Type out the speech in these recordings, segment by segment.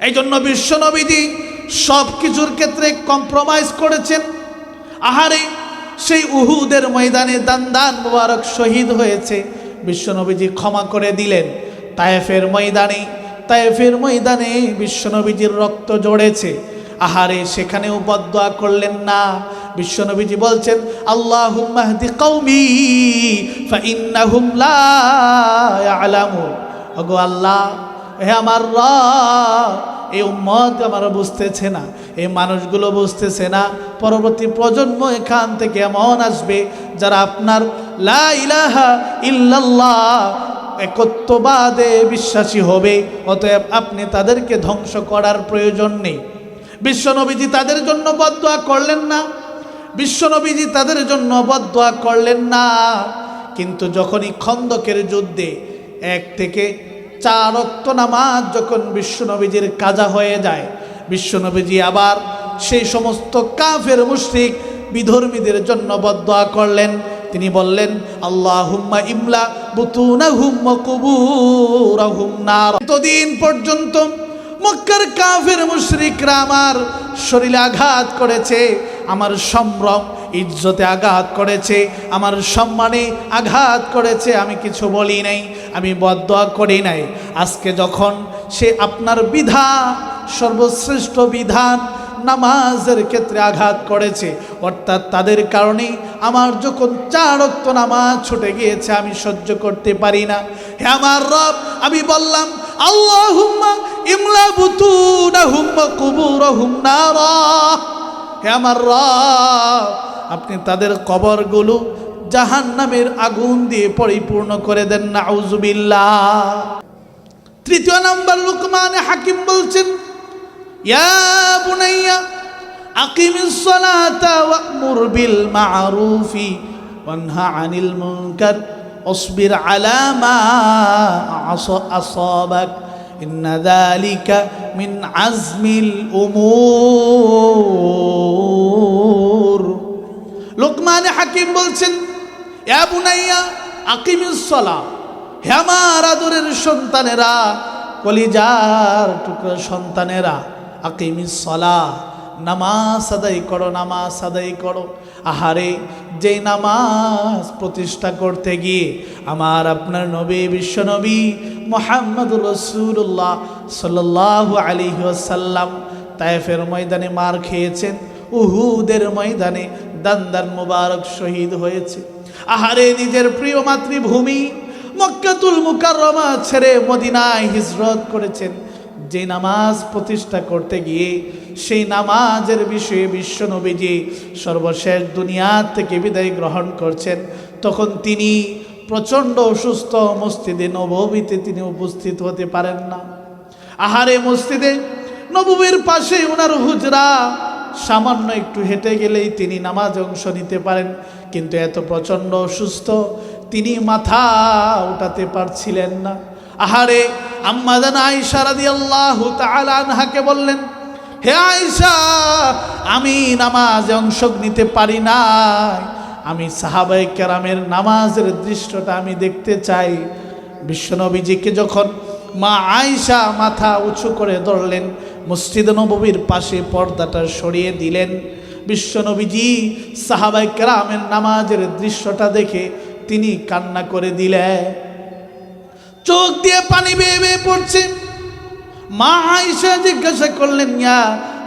এই জন্য বিশ্বনবীজি সব কিছুর ক্ষেত্রে কম্প্রোমাইজ করেছেন। আহারে, সেই উহুদের ময়দানে দান মুবারক শহীদ হয়েছে, বিশ্বনবীজি ক্ষমা করে দিলেন। তায়েফের ময়দানে বিশ্বনবীজির রক্ত ঝরেছে, আহারে সেখানেও বদদুয়া করলেন না। বিশ্বনবীজি বলছেন, আল্লাহুম্মা হদি কওমি ফাইন্নাহুম লা ইয়ালামুন। ওগো আল্লাহ, হে আমার রব, এই উম্মত আমার বুঝতেছে না, এই মানুষগুলো বুঝতেছে না। পরবর্তী প্রজন্ম এখান থেকে এমন আসবে যারা আপনার লা ইলাহা ইল্লাল্লাহ একত্ববাদে বিশ্বাসী হবে, অতএব আপনি তাদেরকে ধ্বংস করার প্রয়োজন নেই। বিশ্বনবীজি তাদের জন্য বদদুয়া করলেন না। কিন্তু যখনই খন্দকের যুদ্ধে 1 থেকে 4 ওয়াক্ত নামাজ যখন বিশ্বনবীজির কাজা হয়ে যায়, বিশ্বনবীজি আবার সেই সমস্ত কাফের মুশরিক বিধর্মীদের জন্য বদদুয়া করলেন। তিনি বললেন, আল্লাহুম্মা ইমলা বুতুনাহুম ওয়া কুবুরাহুম নার। এতদিন পর্যন্ত মক্কার কাফের মুশরিকরা আমার শরীরে আঘাত করেছে, আমার সম্ভ্রম ইজ্জতে আঘাত করেছে, আমার সম্মানে আঘাত করেছে, আমি কিছু বলি নাই, আমি বদদুয়া করি নাই। আজকে যখন সে আপনার বিধান, সর্বশ্রেষ্ঠ বিধান নামাজের ক্ষেত্রে আঘাত করেছে, অর্থাৎ তাদের কারণে আমার যখন 4 ওয়াক্ত নামাজ ছুটে গিয়েছে, আমি সহ্য করতে পারি না। হে আমার রব, আমি বললাম, আল্লাহুম্মা ইমলা বুতুনাহুম ওয়া কুবুরহুম নারা। হে আমার রব, আপনি তাদের কবরগুলো জাহান্নামের আগুন দিয়ে পরিপূর্ণ করে দেন, নাউযুবিল্লাহ। 3 নম্বর, লুকমান হাকিম বলছেন, ইয়া বুনাইয়া আকিমিস সালাতা ওয়া'মুর বিল মা'রুফি ওয়ানহা আনিল মুনকার ওয়াসবির আলা মা আসাবাক ইন্না যালিকা মিন আজমিল উমুর। লুকমান হাকিম বলছেন, ইয়া বুনাইয়া আকিমিস সালাহ, হে আমার আদরের সন্তানেরা, কলিজার টুকরা সন্তানেরা, আকিমিস সালাহ, নামাজ আদায় করো। আহারে, যে নামাজ প্রতিষ্ঠা করতে গিয়ে আমার আপনার নবী বিশ্বনবী মুহাম্মদুর রাসূলুল্লাহ সাল্লাল্লাহু আলাইহি ওয়াসাল্লাম তায়েফের ময়দানে মার খেয়েছেন, উহুদের ময়দানে দান মুবারক শহীদ হয়েছে। আহারে, নিজের প্রিয় মাতৃভূমি মক্কাতুল মুকাররমা ছেড়ে মদিনায় হিজরত করেছেন। যে নামাজ প্রতিষ্ঠা করতে গিয়ে সেই নামাজের বিষয়ে বিশ্বনবীজি সর্বশেষ দুনিয়া থেকে বিদায় গ্রহণ করছেন, তখন তিনি প্রচণ্ড অসুস্থ, মসজিদে নববীতে তিনি উপস্থিত হতে পারেন না। আহারে, মসজিদে নববীর পাশে ওনার হুজরা, সামান্য একটু হেঁটে গেলেই তিনি নামাজে অংশ নিতে পারেন, কিন্তু এত প্রচণ্ড অসুস্থ তিনি মাথা উঠাতে পারছিলেন না। আহারে, আম্মা জান আয়েশা রাদিয়াল্লাহু তাআলা আনহাকে বললেন, হে আয়েশা, আমি নামাজে অংশ নিতে পারি না, আমি সাহাবায়ে কেরামের নামাজের দৃশ্যটা আমি দেখতে চাই। বিশ্বনবীজিকে যখন মা আয়েশা মাথা উঁচু করে ধরলেন, মসজিদ নববীর পাশে পর্দাটা সরিয়ে দিলেন, বিশ্বনবীজি সাহাবায়ে কেরামের নামাজের দৃশ্যটা দেখে তিনি কান্না করে দিলেন, চোখ দিয়ে পানি বেয়ে বেয়ে পড়ছে। মা আয়েশা জিজ্ঞাসা করলেন, ইয়া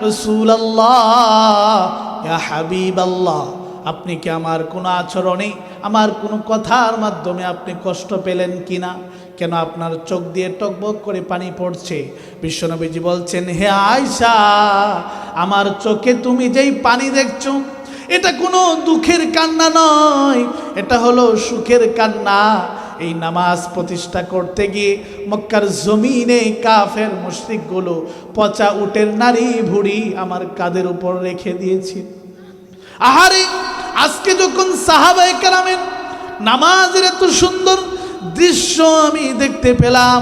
রাসূলুল্লাহ, ইয়া হাবিবাল্লাহ, আপনি কি আমার কোনো আচরণে, আমার কোনো কথার মাধ্যমে আপনি কষ্ট পেলেন কিনা? কেন আপনার চোখ দিয়ে টকবক করে পানি পড়ছে? বিশ্বনবীজি বলছেন, হে আয়েশা, আমার চোখে তুমি যেই পানি দেখছো, এটা কোনো দুঃখের কান্না নয়, এটা হলো সুখের কান্না। এই নামাজ প্রতিষ্ঠা করতে গিয়ে মক্কার জমিনে কাফের মুশরিকগুলো পচা উটের নারী ভুড়ি আমার কাঁধের উপর রেখে দিয়েছে। আহারে, আজকে যখন সাহাবায়ে কেরামের নামাজের এত সুন্দর দৃশ্য আমি দেখতে পেলাম,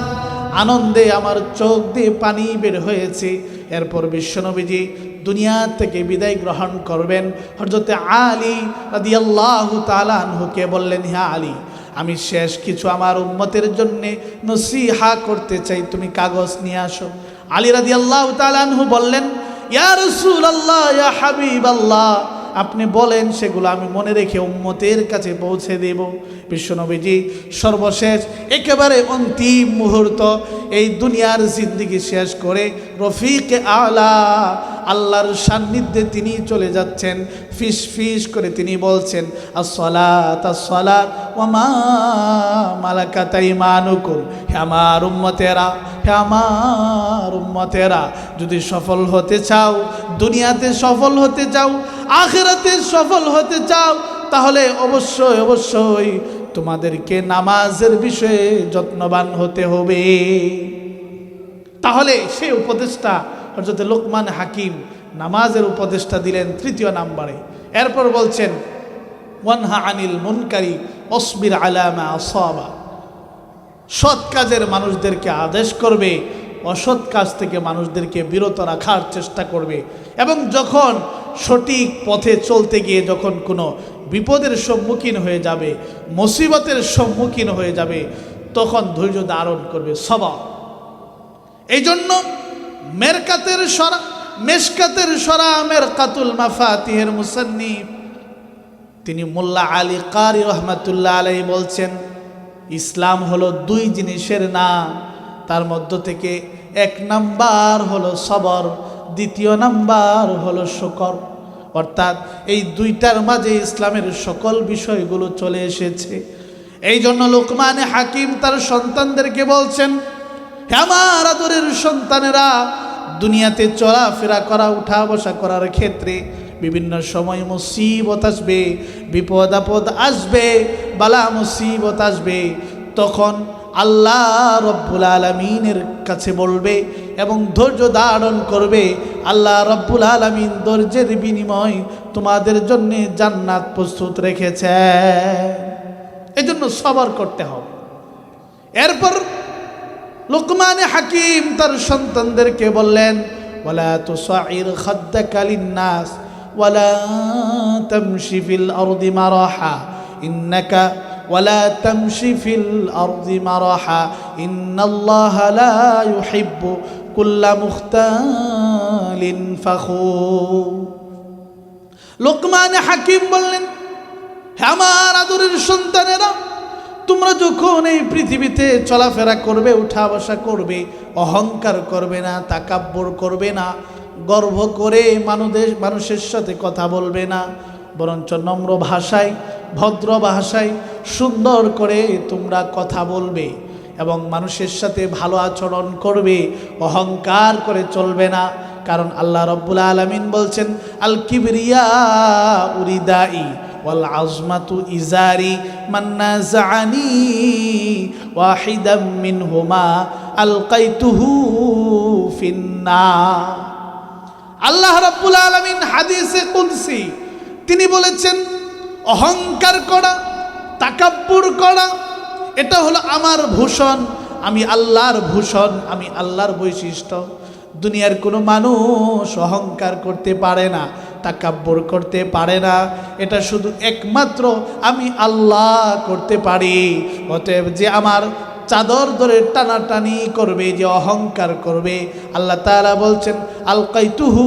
আনন্দে আমার চোখ দিয়ে পানি বের হয়েছে। এরপর বিশ্বনবীজি দুনিয়া থেকে বিদায় গ্রহণ করবেন। হযরতে আলী রাদিয়াল্লাহু তাআলা আনহুকে বললেন, হে আলী, আমি শেষ কিছু আমার উম্মতের জন্য নসিহা করতে চাই, তুমি কাগজ নিয়ে আসো। আলী রাদিয়াল্লাহু তাআলা আনহু বললেন, ইয়া রাসূলুল্লাহ, ইয়া হাবিবাল্লাহ, আপনি বলেন, সেগুলো আমি মনে রেখে উম্মতের কাছে পৌঁছে দেব। বিশ্বনবীজি সর্বশেষ একেবারে অন্তিম মুহূর্ত, এই দুনিয়ার জিন্দেগি শেষ করে রফিকে আলা আল্লাহর সান্নিধ্যে তিনি চলে যাচ্ছেন। ফিস ফিস করে তিনি বলছেন, আসসালাত আসসালাত ওয়া মা মালাকাত আইমানুকুম। হে আমার উম্মতেরা, হে আমার উম্মতেরা, যদি সফল হতে চাও, দুনিয়াতে সফল হতে চাও, আখিরাতে সফল হতে চাও, তাহলে অবশ্যই অবশ্যই তোমাদেরকে নামাজের বিষয়ে যত্নবান হতে হবে। তাহলে সেই উপদেশটা হযরত লোকমান হাকিম নামাজের উপদেশটা দিলেন ৩য় নম্বরে। এরপর বলছেন, ওয়ানহা আনিল মুনকারি ওয়াসবির আলা মা আসাবা। সৎ কাজের মানুষদেরকে আদেশ করবে, অসৎ কাজ থেকে মানুষদেরকে বিরত রাখার চেষ্টা করবে, এবং যখন সঠিক পথে চলতে গিয়ে যখন কোনো বিপদের সম্মুখীন হয়ে যাবে, মুসিবতের সম্মুখীন হয়ে যাবে, তখন ধৈর্য ধারণ করবে, সবর। এই জন্য মেশকাতের সরা মেরকাতুল মাফাতিহের মুসান্নিফ তিনি মোল্লা আলী কারি রহমাতুল্লাহ আলাইহি বলছেন, ইসলাম হলো 2 জিনিসের নাম, তার মধ্য থেকে 1 নাম্বার হলো সবর, 2 নাম্বার হলো শুকর। অর্থাৎ এই 2টার মাঝে ইসলামের সকল বিষয়গুলো চলে এসেছে। এই জন্য লোকমানে হাকিম তার সন্তানদেরকে বলছেন, হে আমার আদরের সন্তানেরা, দুনিয়াতে চলাফেরা করা, উঠা বসা করার ক্ষেত্রে বিভিন্ন সময় মুসিবত আসবে, বিপদ আপদ আসবে, বালা মুসিবত আসবে, তখন আল্লাহ রব্বুল আলামিনের কাছে বলবে এবং ধৈর্য ধারণ করবে। আল্লাহ রব্বুল আলামিন ধৈর্যের বিনিময় তোমাদের জন্য জান্নাত প্রস্তুত রেখেছে। এজন্য সবর করতে হবে। এরপর লোকমানে হাকিম তার সন্তানদেরকে বললেন, ওয়ালা তুসাইর খাদ্দাকা লিন্নাস ওয়ালা তামশি ফিল আরদি মারাহা ইন্নাকা ওয়ালা তামশি ফিল আরদি মারাহা ইন্নাল্লাহা লা ইউহিব্বু কুল্লা মুখতালিন ফাখুর। লোকমানে হাকিম বললেন, হে আমার আদরের সন্তানেরা, তোমরা যখন এই পৃথিবীতে চলাফেরা করবে, উঠা বসা করবে, অহংকার করবে না, তাকাব্বুর করবে না, গর্ব করে মানুষের সাথে কথা বলবে না, বরঞ্চ নম্র ভাষায়, ভদ্র ভাষায়, সুন্দর করে তোমরা কথা বলবে এবং মানুষের সাথে ভালো আচরণ করবে, অহংকার করে চলবে না। কারণ আল্লাহ রব্বুল আলামিন বলছেন, আল কিবরিয়া উরিদাই ওয়াল আজমাতু ইজারি মান নাযাআনি ওয়াহিদাম মিনহুমা আলকাইতুহু ফিন্নার। আল্লাহ রাব্বুল আলামিন হাদিসে কুদসি তিনি বলেছেন, অহংকার করা, তাকাব্বুর করা, এটা হলো আমার ভূষণ, আমি আল্লাহর ভূষণ, আমি আল্লাহর বৈশিষ্ট্য। দুনিয়ার কোনো মানুষ অহংকার করতে পারে না, তাকাব্বুর করতে পারে না, এটা শুধু একমাত্র আমি আল্লাহ করতে পারি। অতএব যে আমার চাদর ধরে টানাটানি করবে, যে অহংকার করবে, আল্লাহ তাআলা বলছেন, আলকাইতুহু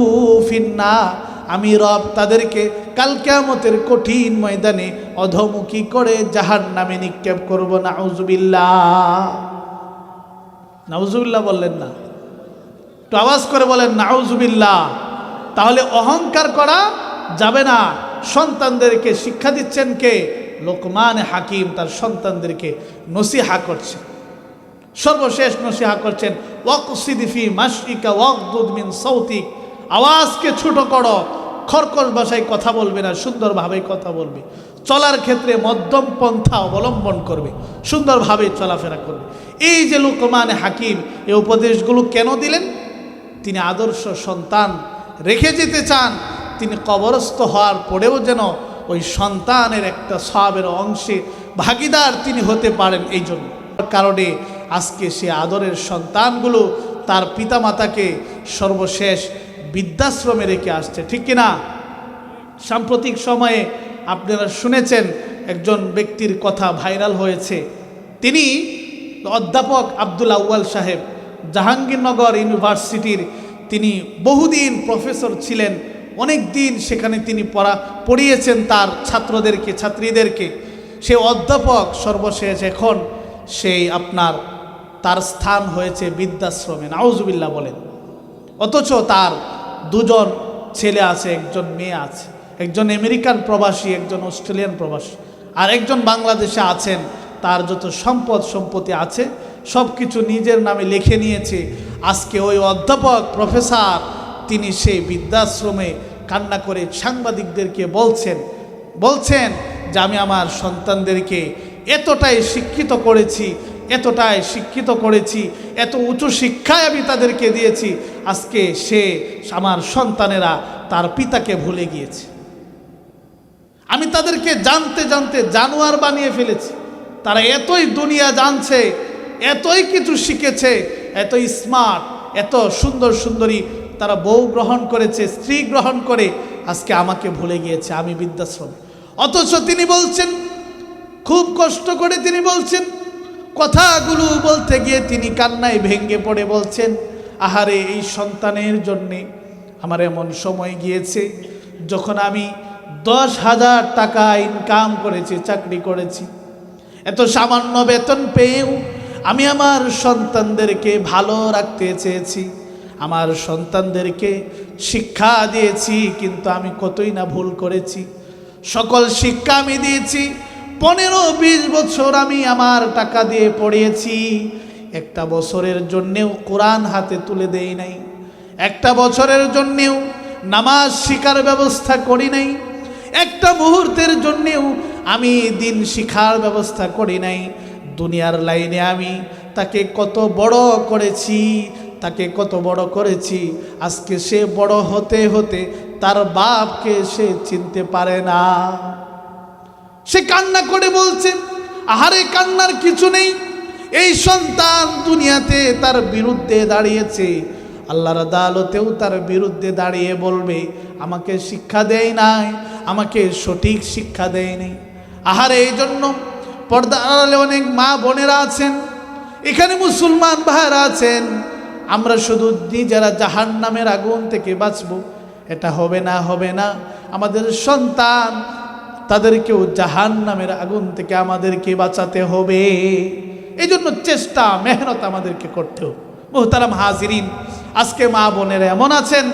ফিন্নার, আমি রব তাদেরকে কাল কিয়ামতের কঠিন ময়দানে অধমুখী করে জাহান্নামে নিক্ষেপ করব। নাউজুবিল্লাহ। নাউজুবিল্লাহ বললেন না? একটু আওয়াজ করে বলেন নাউজুবিল্লাহ। তাহলে অহংকার করা যাবে না। সন্তানদেরকে শিক্ষা দিচ্ছেন কে? লোকমান হাকিম তার সন্তানদেরকে নসিহা করছেন। সর্বশেষ নসিহা করছেন, ওয়াকসিদ ফি মাশইকা ওয়াগদুদ মিন সাউতিক, আওয়াজকে ছোট করো, খরকশ ভাষায় কথা বলবে না, সুন্দরভাবে কথা বলবে, চলার ক্ষেত্রে মধ্যম পন্থা অবলম্বন করবে, সুন্দরভাবে চলাফেরা করবে। এই যে লোকমান হাকিম এই উপদেশগুলো কেন দিলেন? তিনি আদর্শ সন্তান রেখে যেতে চান, তিনি কবরস্থ হওয়ার পরেও যেন ওই সন্তানের একটা সওয়াবের অংশে ভাগিদার তিনি হতে পারেন। এই জন্য কারণে আজকে সে আদরের সন্তানগুলো তার পিতামাতাকে সর্বশেষ বৃদ্ধাশ্রমে রেখে আসছে, ঠিক কিনা? সাম্প্রতিক সময়ে আপনারা শুনেছেন একজন ব্যক্তির কথা ভাইরাল হয়েছে। তিনি অধ্যাপক আব্দুল আউয়াল সাহেব জাহাঙ্গীরনগর ইউনিভার্সিটির তিনি বহুদিন প্রফেসর ছিলেন, অনেক দিন সেখানে তিনি পড়িয়েছেন তার ছাত্রদেরকে ছাত্রীদেরকে। সে অধ্যাপক সর্বশেষ এখন সেই তার স্থান হয়েছে বৃদ্ধাশ্রমে, নাউজুবিল্লাহ বলেন। অথচ তার দুজন ছেলে আছে, একজন মেয়ে আছে, একজন আমেরিকান প্রবাসী, একজন অস্ট্রেলিয়ান প্রবাসী, আর একজন বাংলাদেশে আছেন। তার যত সম্পত্তি আছে সব কিছু নিজের নামে লিখে নিয়েছে। আজকে ওই অধ্যাপক প্রফেসর তিনি সেই বৃদ্ধাশ্রমে কান্না করে সাংবাদিকদেরকে বলছেন যে আমি আমার সন্তানদেরকে এতটাই শিক্ষিত করেছি, এত উঁচু শিক্ষায় আমি তাদেরকে দিয়েছি, আজকে আমার সন্তানেরা তার পিতাকে ভুলে গিয়েছে। আমি তাদেরকে জানতে জানোয়ার বানিয়ে ফেলেছি। তারা এতই দুনিয়া জানছে, এতই কিছু শিখেছে, এতই স্মার্ট, এত সুন্দরী তারা বউ গ্রহণ করেছে, স্ত্রী গ্রহণ করে আজকে আমাকে ভুলে গিয়েছে, আমি বৃদ্ধাশ্রম। অথচ তিনি বলছেন, খুব কষ্ট করে তিনি বলছেন, কথাগুলো বলতে গিয়ে তিনি কান্নায় ভেঙে পড়ে বলছেন, আহারে এই সন্তানের জন্যে আমার এমন সময় গিয়েছে যখন আমি 10,000 টাকা ইনকাম করেছি, চাকরি করেছি, এত সামান্য বেতন পেয়েও আমি আমার সন্তানদেরকে ভালো রাখতে চেয়েছি, আমার সন্তানদেরকে শিক্ষা দিয়েছি, কিন্তু আমি কতই না ভুল করেছি। সকল শিক্ষা আমি দিয়েছি, 15-20 বছর আমি আমার টাকা দিয়ে পড়িয়েছি, একটা বছরের জন্যেও কোরআন হাতে তুলে দেই নাই, একটা বছরের জন্যেও নামাজ শিখার ব্যবস্থা করি নাই, একটা মুহূর্তের জন্যেও আমি দিন শিখার ব্যবস্থা করি নাই। দুনিয়ার লাইনে আমি তাকে কত বড় করেছি, আজকে সে বড় হতে হতে তার বাপকে সে চিনতে পারে না। সে কান্না করে বলছে, আহারে কান্নার কিছু নেই, এই সন্তান দুনিয়াতে তার বিরুদ্ধে দাঁড়িয়েছে, আল্লাহর আদালতেও তার বিরুদ্ধে দাঁড়িয়ে বলবে আমাকে শিক্ষা দেয় নাই, আমাকে সঠিক শিক্ষা দেয় নাই। আহারে এই জন্য পর্দার আড়ালে অনেক মা বোনেরা আছেন, এখানে মুসলমান ভাইরা আছেন, আমরা শুধু নিজেরা জাহান্নামের আগুন থেকে বাঁচবো এটা হবে না। আমাদের সন্তান তাদেরকেও জাহান্নামের আগুন থেকে আমাদেরকে বাঁচাতে হবে। এই জন্য চেষ্টা মেহনত আমাদেরকে করতে হবে। মুহতারাম হাজিরিন, আজকে মা বোনেরা এমন আছেন,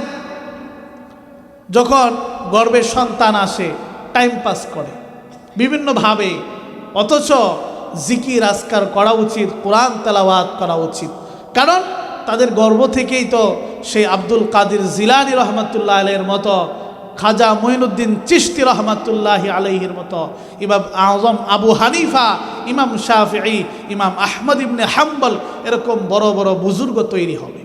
যখন গর্ভে সন্তান আসে টাইম পাস করে বিভিন্নভাবে, অথচ জিকির আজকার করা উচিত, কোরআন তেলাওয়াত করা উচিত। কারণ তাদের গর্ভ থেকেই তো সেই আব্দুল কাদের জিলানী রহমাতুল্লাহ আলাইহির মতো, খাজা মঈনুদ্দিন চিশতি রহমাতুল্লাহি আলাইহির মতো, ইমাম আজম আবু হানিফা, ইমাম শাফিঈ, ইমাম আহমদ ইবনে হাম্বল, এরকম বড় বড় বুজুর্গ তৈরি হবে।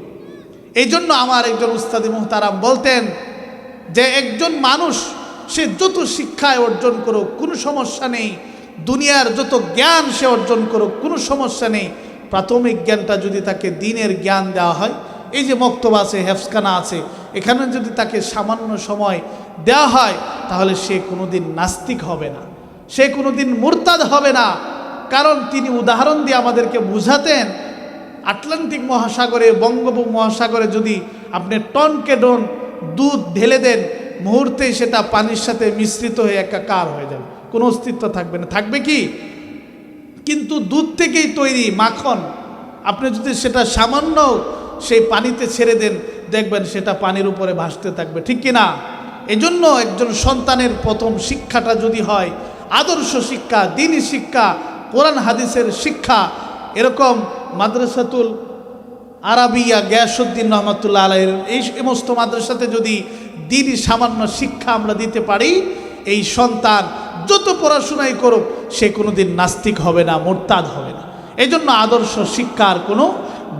এই জন্য আমার একজন উস্তাদি মুহতারাম বলতেন যে একজন মানুষ সে যত শিক্ষায় অর্জন করুক কোনো সমস্যা নেই, দুনিয়ার যত জ্ঞান সে অর্জন করুক কোনো সমস্যা নেই, প্রাথমিক জ্ঞানটা যদি তাকে দ্বীনের জ্ঞান দেওয়া হয়, এই যে মক্তবা আছে, হেফজখানা আছে, এখানে যদি তাকে সামান্য সময় দেওয়া হয়, তাহলে সে কোনোদিন নাস্তিক হবে না, সে কোনোদিন মুরতাদ হবে না। কারণ তিনি উদাহরণ দিয়ে আমাদেরকে বুঝাতেন, আটলান্টিক মহাসাগরে, বঙ্গোপসাগর মহাসাগরে যদি আপনি টনকে টন দুধ ঢেলে দেন, মুহূর্তেই সেটা পানির সাথে মিশ্রিত হয়ে একাকার হয়ে যাবে, কোনো অস্তিত্ব থাকবে না। থাকবে কি? কিন্তু দুধ থেকেই তৈরি মাখন, আপনি যদি সেটা সামান্য সেই পানিতে ছেড়ে দেন, দেখবেন সেটা পানির উপরে ভাসতে থাকবে, ঠিক কি না? এজন্য একজন সন্তানের প্রথম শিক্ষাটা যদি হয় আদর্শ শিক্ষা, দ্বীনি শিক্ষা, কোরআন হাদিসের শিক্ষা, এরকম মাদ্রাসাতুল আরাবিয়া গিয়াসউদ্দিন রহমাতুল্লাহ আলাইহির এই সমস্ত মাদ্রাসাতে যদি দ্বীনি সামান্য শিক্ষা আমরা দিতে পারি, এই সন্তান যত পড়াশোনাই করুক সে কোনোদিন নাস্তিক হবে না, মুরতাদ হবে না। এই জন্য আদর্শ শিক্ষার কোনো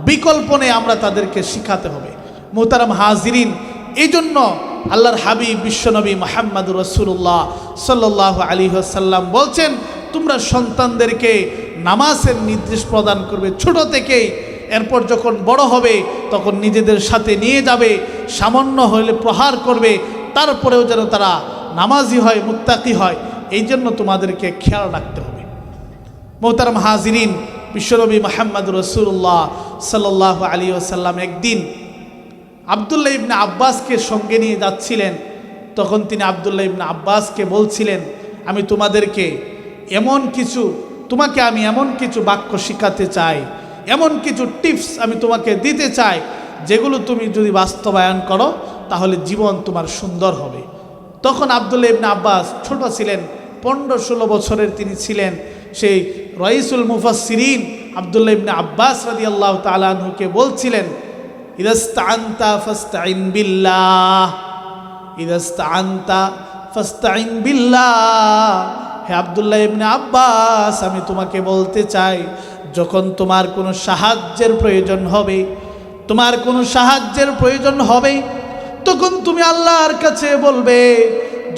বিকল্প নেই, আমরা তাদেরকে শিখাতে হবে। মুহতারাম হাজিরিন, এই জন্য আল্লাহর হাবিব বিশ্বনবী মুহাম্মদুর রাসূলুল্লাহ সাল্লাল্লাহু আলাইহি ওয়াসাল্লাম বলছেন, তোমরা সন্তানদেরকে নামাজের নির্দেশ প্রদান করবে ছোট থেকেই, এরপর যখন বড় হবে তখন নিজেদের সাথে নিয়ে যাবে, সামান্য হলে প্রহার করবে, তারপরেও যেন তারা নামাজি হয়, মুত্তাকি হয়, এই জন্য তোমাদেরকে খেয়াল রাখতে হবে। মুহতারাম হাজিরিন, বিশ্বনবী মুহাম্মদ রাসূলুল্লাহ সাল্লাল্লাহু আলাইহি ওয়াসাল্লাম একদিন আব্দুল্লাহ ইবনে আব্বাসকে সঙ্গে নিয়ে যাচ্ছিলেন। তখন তিনি আব্দুল্লাহ ইবনে আব্বাসকে বলছিলেন, আমি তোমাকে আমি এমন কিছু বাক্য শিখাতে চাই, এমন কিছু টিপস আমি তোমাকে দিতে চাই, যেগুলো তুমি যদি বাস্তবায়ন করো তাহলে জীবন তোমার সুন্দর হবে। তখন আব্দুল্লাহ ইবনে আব্বাস ছোট ছিলেন, 15-16 বছরের তিনি ছিলেন। সেই রাইসুল মুফাসসিরিন আব্দুল্লাহ ইবনে আব্বাস রাদিয়াল্লাহু তাআলা আনহুকে বলছিলেন, ইদাস্তাআনতা ফাস্তাইন বিল্লাহ, ইদাস্তাআনতা ফাস্তাইন বিল্লাহ। হে আব্দুল্লাহ ইবনে আব্বাস, আমি তোমাকে বলতে চাই, যখন তোমার কোনো সাহায্যের প্রয়োজন হবে, তখন তুমি আল্লাহর কাছে বলবে।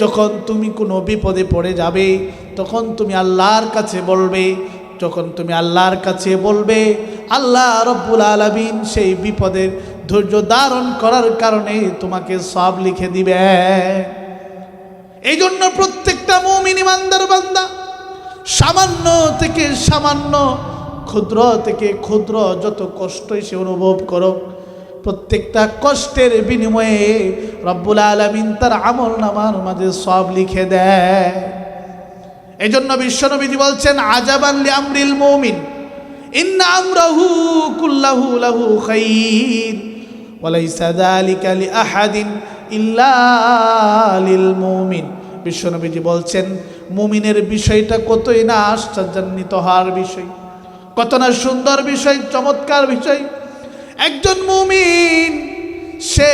যখন তুমি কোনো বিপদে পড়ে যাবে, তখন তুমি আল্লাহর কাছে বলবে। যখন তুমি আল্লাহর কাছে বলবে, আল্লাহ রব্বুল আলামিন সেই বিপদের ধৈর্য ধারণ করার কারণে তোমাকে সওয়াব লিখে দিবে। এই জন্য প্রত্যেকটা মুমিন ইমানদার বান্দা সামান্য থেকে সামান্য, ক্ষুদ্র থেকে ক্ষুদ্র যত কষ্টই সে অনুভব করো, প্রত্যেকটা কষ্টের বিনিময়ে রব্বুল আলামিন তার আমলনামার মাঝে সওয়াব লিখে দেয়। এই জন্য বিশ্বনবীজি বলছেন, আজাবান লিআমরিল মুমিন ইন্না আমরাহু কুল্লাহু লাহু খাইর ওয়া লাইসা যালিকা লিআহাদিন ইল্লা লিল মুমিন। বিশ্বনবীজি বলছেন, মুমিনের বিষয়টা কতই না আশ্চর্যান্বিত হওয়ার বিষয়, কত না সুন্দর বিষয়, চমৎকার বিষয়। একজন মুমিন সে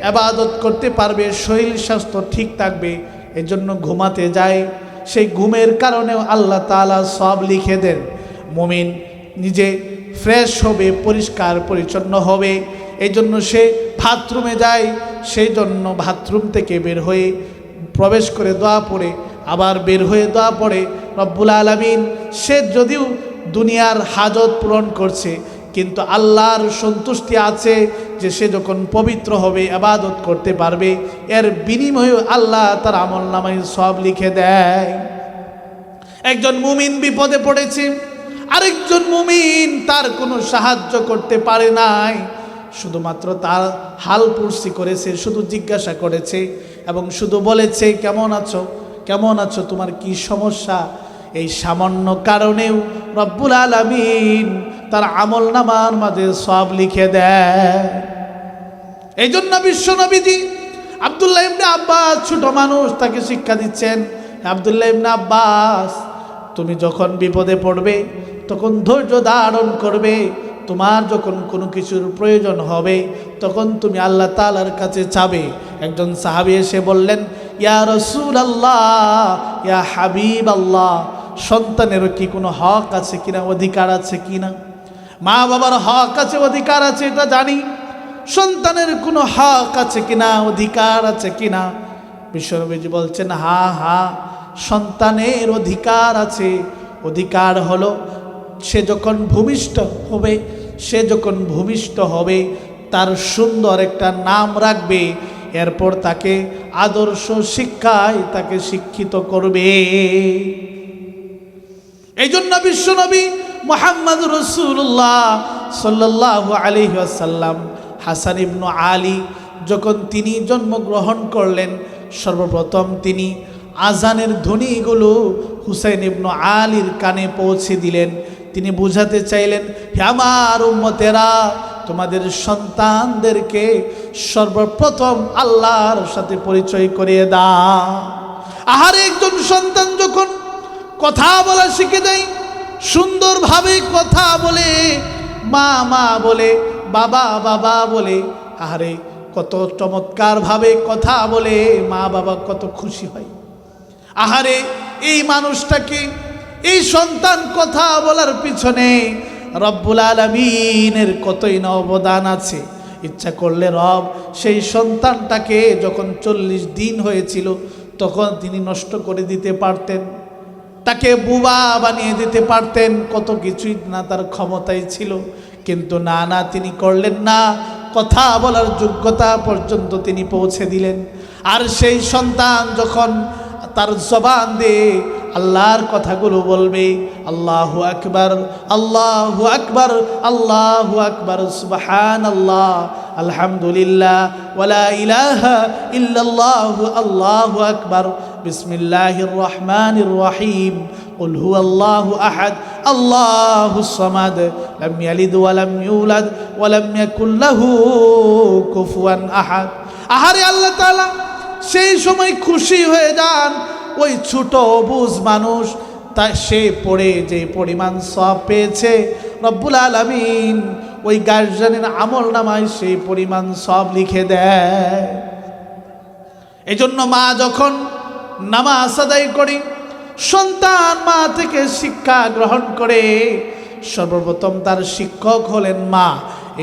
ইবাদত করতে পারবে, শরীর স্বাস্থ্য ঠিক থাকবে, এজন্য ঘুমাতে যায়, সেই ঘুমের কারণেও আল্লাহ তাআলা সওয়াব লিখে দেন। মুমিন নিজে ফ্রেশ হবে, পরিষ্কার পরিচ্ছন্ন হবে, এই জন্য সে বাথরুমে যায়, সেই জন্য বাথরুম থেকে বের হয়ে প্রবেশ করে দোয়া পড়ে, আবার বের হয়ে দোয়া পড়ে। রব্বুল আলামিন সে যদিও দুনিয়ার হাজত পূরণ করছে, কিন্তু আল্লাহর সন্তুষ্টি আছে যে সে যখন পবিত্র হবে, ইবাদত করতে পারবে, এর বিনিময়ে আল্লাহ তার আমলনামায় সওয়াব লিখে দেয়। একজন মুমিন বিপদে পড়েছে, আরেকজন মুমিন তার কোনো সাহায্য করতে পারে নাই, শুধুমাত্র তার হাল পুরসি করেছে, শুধু জিজ্ঞাসা করেছে এবং শুধু বলেছে, কেমন আছো, তোমার কি সমস্যা। এই সামান্য কারণেও রব্বুল আলামিন তার আমলনামার মাঝে সওয়াব লিখে দেয়। এই জন্য বিশ্বনবীজি আব্দুল্লাহ ইবনে আব্বাস, ছোট মানুষ, তাকে শিক্ষা দিচ্ছেন, আব্দুল্লাহ ইবনে আব্বাস, তুমি যখন বিপদে পড়বে তখন ধৈর্য ধারণ করবে, তোমার যখন কোনো কিছুর প্রয়োজন হবে তখন তুমি আল্লাহ তাআলার কাছে চাবে। একজন সাহাবী এসে বললেন, ইয়া রাসূলুল্লাহ, ইয়া হাবিবাল্লাহ, সন্তানেরও কি কোনো হক আছে কিনা, অধিকার আছে কিনা? মা বাবার হক আছে, অধিকার আছে, এটা জানি। সন্তানের কোনো হক আছে কিনা, অধিকার আছে কিনা? বিশ্বনবীজি বলছেন, হ্যাঁ, সন্তানের অধিকার আছে। অধিকার হলো সে যখন ভূমিষ্ঠ হবে তার সুন্দর একটা নাম রাখবে, এরপর তাকে আদর্শ শিক্ষায় তাকে শিক্ষিত করবে। এই জন্য বিশ্বনবী মুহাম্মদ রাসূলুল্লাহ সাল্লাল্লাহু আলাইহি ওয়াসাল্লাম হাসান ইবনে আলী যখন তিনি জন্মগ্রহণ করলেন, সর্বপ্রথম তিনি আজানের ধ্বনিগুলো হুসাইন ইবনে আলীর কানে পৌঁছে দিলেন। তিনি বুঝাতে চাইলেন, হে আমার উম্মতেরা, তোমাদের সন্তানদেরকে সর্বপ্রথম আল্লাহর সাথে পরিচয় করিয়ে দাও। আহারে, একজন সন্তান যখন কথা বলা শিখে দেয়, সুন্দরভাবে কথা বলে, মা মা বলে, বাবা বাবা বলে, আহারে কত চমৎকারভাবে কথা বলে, মা বাবা কত খুশি হয়। আহারে, এই মানুষটাকে, এই সন্তান কথা বলার পিছনে রব্বুল আলামিনের কতই না অবদান আছে। ইচ্ছা করলে রব সেই সন্তানটাকে যখন 40 দিন হয়েছিল তখন তিনি নষ্ট করে দিতে পারতেন, তাকে বুবা বানিয়ে দিতে পারতেন, কত কিছুই না তার ক্ষমতায় ছিল, কিন্তু না, তিনি করলেন না। কথা বলার যোগ্যতা পর্যন্ত তিনি পৌঁছে দিলেন। আর সেই সন্তান যখন তার জবান দিয়ে আল্লাহর কথাগুলো বলবে। আল্লাহু আকবার, আল্লাহু আকবার, আল্লাহু আকবার, সুবহানাল্লাহ, আলহামদুলিল্লাহ, ওয়ালা ইলাহা ইল্লাল্লাহু, আল্লাহু আকবার, বিসমিল্লাহির রহমানির রহিম, কুল হুয়াল্লাহু আহাদ, আল্লাহুস সামাদ, লাম ইয়ালিদ ওয়া লাম ইউলাদ ওয়া লাম ইয়াকুল লাহু কুফুয়ান আহাদ। আহারে আল্লাহ তাআলা সেই সময় খুশি হয়ে যান ওই ছোট অবুঝ মানুষ, তা সে পড়ে যে পরিমাণ সওয়াব পেয়েছে, রব্বুল আলামিন ওই গার্জিয়ানের আমল নামায় সেই পরিমাণ সওয়াব লিখে দেয়। এজন্য মা যখন নামাজ আদায় করে, সন্তান মা থেকে শিক্ষা গ্রহণ করে, সর্বপ্রথম তার শিক্ষক হলেন মা।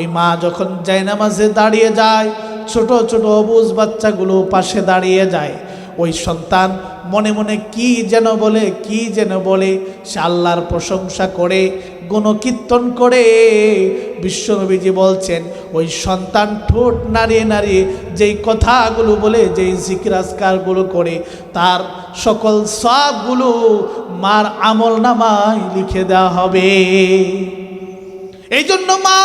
এই মা যখন জায়নামাজে দাঁড়িয়ে যায়, ছোট ছোট অবুঝ বাচ্চাগুলো পাশে দাঁড়িয়ে যায়, ওই সন্তান মনে মনে কি যেন বলে, কি যেন বলে, সে আল্লাহর প্রশংসা করে, গুণকীর্তন করে। বিশ্বনবীজি বলছেন ওই সন্তান ঠোঁট নাড়িয়ে নাড়িয়ে যেই কথাগুলো বলে, যেই জিকির আজকারগুলো করে, তার সকল সওয়াবগুলো মার আমল নামায় লিখে দেওয়া হবে। এই জন্য মা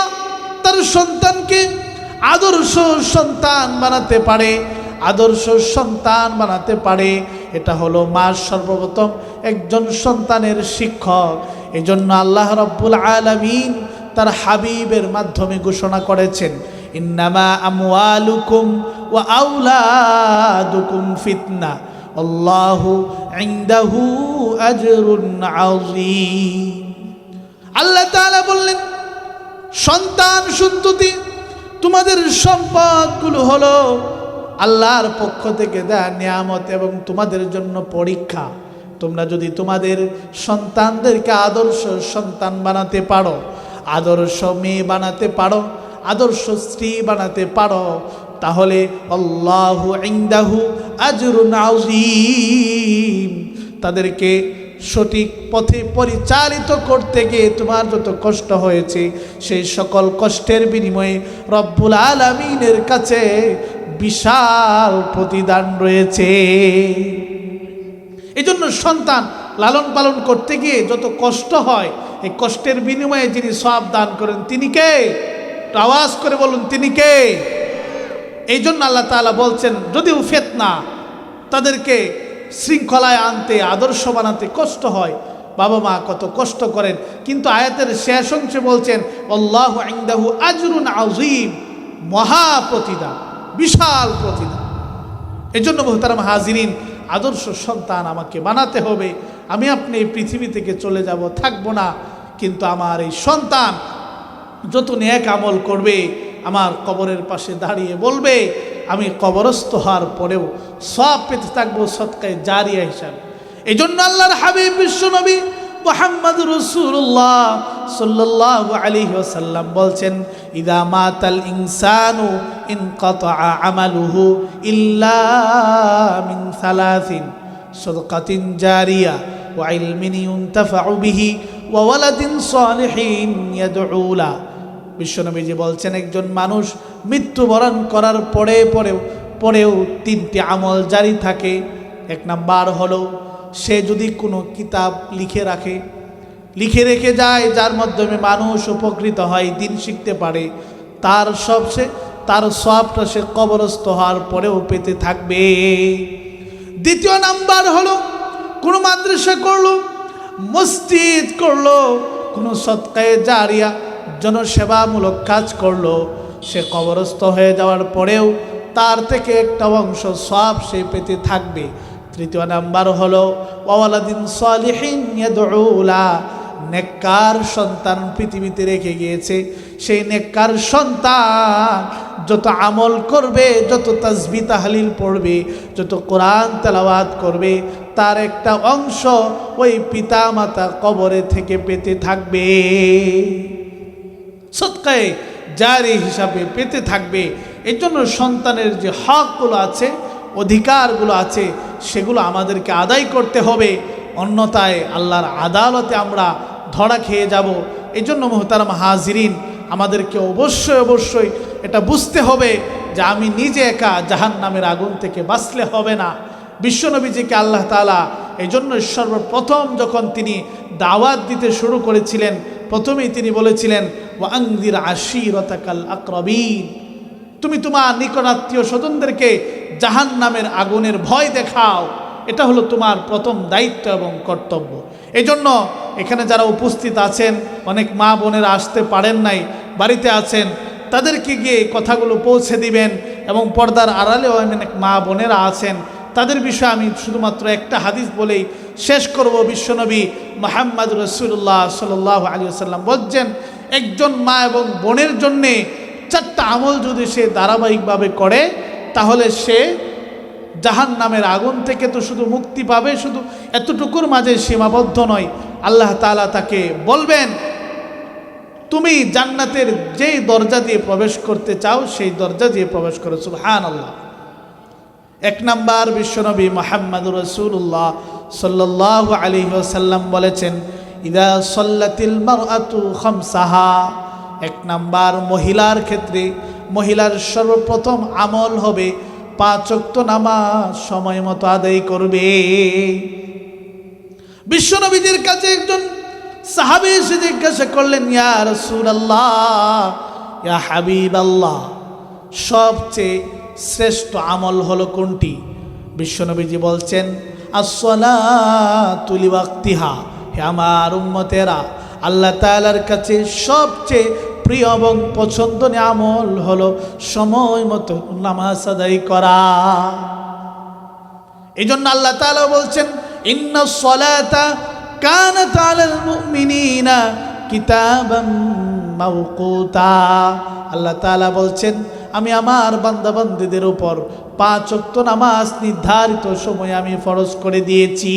তার সন্তানকে আদর্শ সন্তান বানাতে পারে, আদর্শ সন্তান বানাতে পারে। এটা হলো মা সর্বপ্রথম একজন সন্তানের শিক্ষক। এই জন্য আল্লাহ রাব্বুল আলামিন তার হাবিবের মাধ্যমে ঘোষণা করেছেন, ইন্নামা আমওয়ালুকুম ওয়া আওলাদুকুম ফিতনা আল্লাহু ইনদাহু আজরুন আযীম। আল্লাহ তাআলা বললেন, সন্তান সন্ততি তোমাদের সম্পদগুলো হলো আল্লাহর পক্ষ থেকে দেয়া নিয়ামত এবং তোমাদের জন্য পরীক্ষা। তোমরা যদি তোমাদের সন্তানদেরকে আদর্শ সন্তান বানাতে পারো, আদর্শ মেয়ে বানাতে পারো, আদর্শ স্ত্রী বানাতে পারো, তাহলে আল্লাহু ইনদাহু আজরুন আযীম। তাদেরকে সঠিক পথে পরিচালিত করতে গিয়ে তোমার যত কষ্ট হয়েছে, সেই সকল কষ্টের বিনিময়ে রব্বুল আলামিনের কাছে বিশাল প্রতিদান রয়েছে। এই জন্য সন্তান লালন পালন করতে গিয়ে যত কষ্ট হয়, এই কষ্টের বিনিময়ে যিনি সওয়াব দান করেন তিনি কে? আওয়াজ করে বলুন, তিনি কে? এই জন্য আল্লাহ তাআলা বলছেন, যদিও ফিতনা, তাদেরকে শৃঙ্খলায় আনতে, আদর্শ বানাতে কষ্ট হয়, বাবা মা কত কষ্ট করেন, কিন্তু আয়াতের শেষ অংশে বলছেন আল্লাহু ইনদাহু আজরুন আযীম, মহা প্রতিদান, বিশাল প্রতিদান। এই জন্য মুহতারাম হাজিরিন, আদর্শ সন্তান আমাকে বানাতে হবে। আমি আপনি এই পৃথিবী থেকে চলে যাব, থাকবো না, কিন্তু আমার এই সন্তান যত নেক আমল করবে, আমার কবরের পাশে দাঁড়িয়ে বলবে, আমি কবরস্থ হওয়ার পরেও সওয়াব পেতে থাকবো সদকায়ে জারিয়া হিসাবে। এই জন্য আল্লাহর হাবিব বিশ্বনবী মুহাম্মদ রাসূলুল্লাহ সাল্লাল্লাহু আলাইহি ওয়াসাল্লাম বলছেন, ইদা মাতাল ইনসানু ইনকাতাআ আমালুহু ইল্লা মিন সালাসিন, সাদাকাতিন জারিয়া ওয়া ইলমিন ইউনতাফাউ বিহি ওয়া ওয়ালাদিন সালিহিন ইয়াদউ লা। বিশ্বনবীজি বলছেন, একজন মানুষ মৃত্যুবরণ করার পরেও তিনটি আমল জারি থাকে। এক নাম্বার হলো, সে যদি কোনো কিতাব লিখে রেখে যায়, যার মাধ্যমে মানুষ উপকৃত হয়, দিন শিখতে পারে, তার সওয়াবটা সে কবরস্থ হওয়ার পরেও পেতে থাকবে। দ্বিতীয় নাম্বার হলো, কোনো মাদ্রাসা করলো, মসজিদ করলো, কোনো সদকায়ে জারিয়া জনসেবামূলক কাজ করলো, সে কবরস্থ হয়ে যাওয়ার পরেও তার থেকে একটা অংশ সওয়াব সে পেতে থাকবে। তৃতীয় নাম্বার হলো ওয়ালাদিন সালিহিন ইয়াদউ লা, নেককার সন্তান পৃথিবীতে রেখে গিয়েছে, সেই নেককার সন্তান যত আমল করবে, যত তাসবিহ তাহলিল পড়বে, যত কোরআন তেলাওয়াত করবে, তার একটা অংশ ওই পিতা মাতা কবরে থেকে পেতে থাকবে, সদকায়ে জারি হিসাবে পেতে থাকবে। এই জন্য সন্তানের যে হকগুলো আছে, অধিকারগুলো আছে, সেগুলো আমাদেরকে আদায় করতে হবে, অন্যথায় আল্লাহর আদালতে আমরা ধরা খেয়ে যাব। এই জন্য মুহতারাম হাজিরিন, আমাদেরকে অবশ্যই এটা বুঝতে হবে যে আমি নিজে একা জাহান্নামের আগুন থেকে বাঁচলে হবে না। বিশ্বনবীজিকে আল্লাহ তাআলা এই জন্য সর্বপ্রথম যখন তিনি দাওয়াত দিতে শুরু করেছিলেন, প্রথমেই তিনি বলেছিলেন ওয়াংদির আশিরতাকাল আকরাবিন, তুমি তোমার নিকটাত্মীয় স্বজনদেরকে জাহান্নামের আগুনের ভয় দেখাও। এটা হলো তোমার প্রথম দায়িত্ব এবং কর্তব্য। এই জন্য এখানে যারা উপস্থিত আছেন, অনেক মা বোনেরা আসতে পারেন নাই, বাড়িতে আছেন, তাদেরকে গিয়ে কথাগুলো পৌঁছে দিবেন। এবং পর্দার আড়ালেও অনেক মা বোনেরা আছেন, তাদের বিষয়ে আমি শুধুমাত্র একটা হাদিস বলেই শেষ করব। বিশ্বনবী মুহাম্মদ রাসূলুল্লাহ সাল্লাল্লাহু আলাইহি ওয়াসাল্লাম বলছেন, একজন মা এবং বোনের জন্যে 4টা আমল যদি সে ধারাবাহিকভাবে করে, তাহলে সে জাহান্নামের আগুন থেকে তো শুধু মুক্তি পাবে, শুধু এতটুকুর মাঝে সীমাবদ্ধ নয়। আল্লাহ তাআলা তাকে বলবেন, তুমি জান্নাতের যেই দরজা দিয়ে প্রবেশ করতে চাও সেই দরজা দিয়ে প্রবেশ করো। সুবহানাল্লাহ। 1 নাম্বার, বিশ্বনবী মুহাম্মদুর রাসূলুল্লাহ সাল্লাল্লাহু আলাইহি ওয়াসাল্লাম বলেছেন, ইযা সাল্লাতিল মারআতু খামসাহা। 1 নাম্বার, মহিলার ক্ষেত্রে মহিলার সর্বপ্রথম আমল হবে 5 ওয়াক্ত নামাজ সময় মতো আদায় করবে। বিশ্বনবীজির কাছে একজন সাহাবী এসে জিজ্ঞাসা করলেন, ইয়া রাসূলুল্লাহ, ইয়া হাবিবাল্লাহ, সবচেয়ে শ্রেষ্ঠ আমল হলো কোনটি? বিশ্বনবীজি বলছেন, আসসালাতু লিওয়াক্তিহা। হে আমার উম্মতেরা, আল্লাহ তাআলার কাছে সবচেয়ে প্রিয় এবং পছন্দনীয় আমল হলো সময় মতো নামাজ আদায় করা। এই জন্য আল্লাহ তাআলা বলছেন, ইন্নাস সালাতা কানাত আলাল মুমিনিনা কিতাবাম মাওকুতা। আল্লাহ তাআলা বলছেন, আমি আমার বান্দাবান্দীদের উপর 5 ওয়াক্ত নামাজ নির্ধারিত সময়ে আমি ফরজ করে দিয়েছি।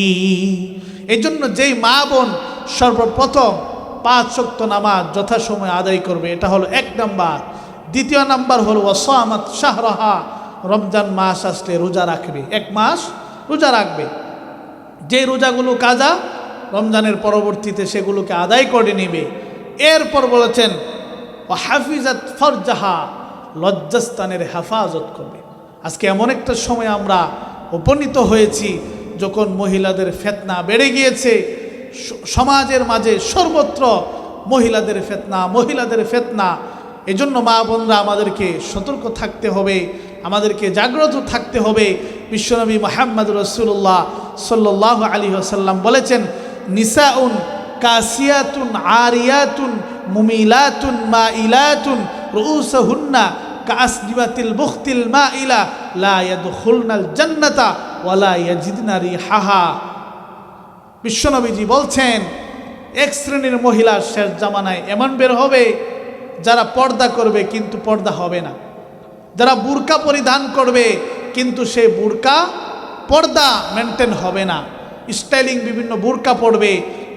এই জন্য যেই মা বোন সর্বপ্রথম 5 ওয়াক্ত নামাজ যথাসময়ে আদায় করবে, এটা হলো 1 নাম্বার। 2 নাম্বার হলো ওয়াসামাত শাহরাহা, রমজান মাস আসলে রোজা রাখবে, 1 মাস রোজা রাখবে। যে রোজাগুলো কাজা, রমজানের পরবর্তীতে সেগুলোকে আদায় করে নেবে। এরপর বলেছেন ও হাফিজাত ফরজাহা, লজ্জাস্থানের হেফাজত করবে। আজকে এমন একটা সময় আমরা উপনীত হয়েছি যখন মহিলাদের ফিতনা বেড়ে গিয়েছে, সমাজের মাঝে সর্বত্র মহিলাদের ফিতনা। এজন্য মা বোনরা আমাদেরকে সতর্ক থাকতে হবে, আমাদেরকে জাগ্রত থাকতে হবে। বিশ্বনবী মুহাম্মদ রাসূলুল্লাহ সাল্লাল্লাহু আলাইহি ওয়াসাল্লাম বলেছেন, নিসাউন কাসিয়াতুন আরিয়াতুন মুমিলাতুন মাইলাতুন রুউসুহুন্না কাসনিবাতিল বুখতিল মাইলা লা ইয়াদখুলনাল জান্নাতা ওয়ালা ইয়াজিদনা রিহাহা। বিশ্বনবীজি বলছেন, 1 শ্রেণীর মহিলা শেষ জামানায় এমন বের হবে যারা পর্দা করবে কিন্তু পর্দা হবে না, যারা বুরকা পরিধান করবে কিন্তু সেই বুরকা পর্দা মেনটেন হবে না, স্টাইলিং বিভিন্ন বুরকা পরবে,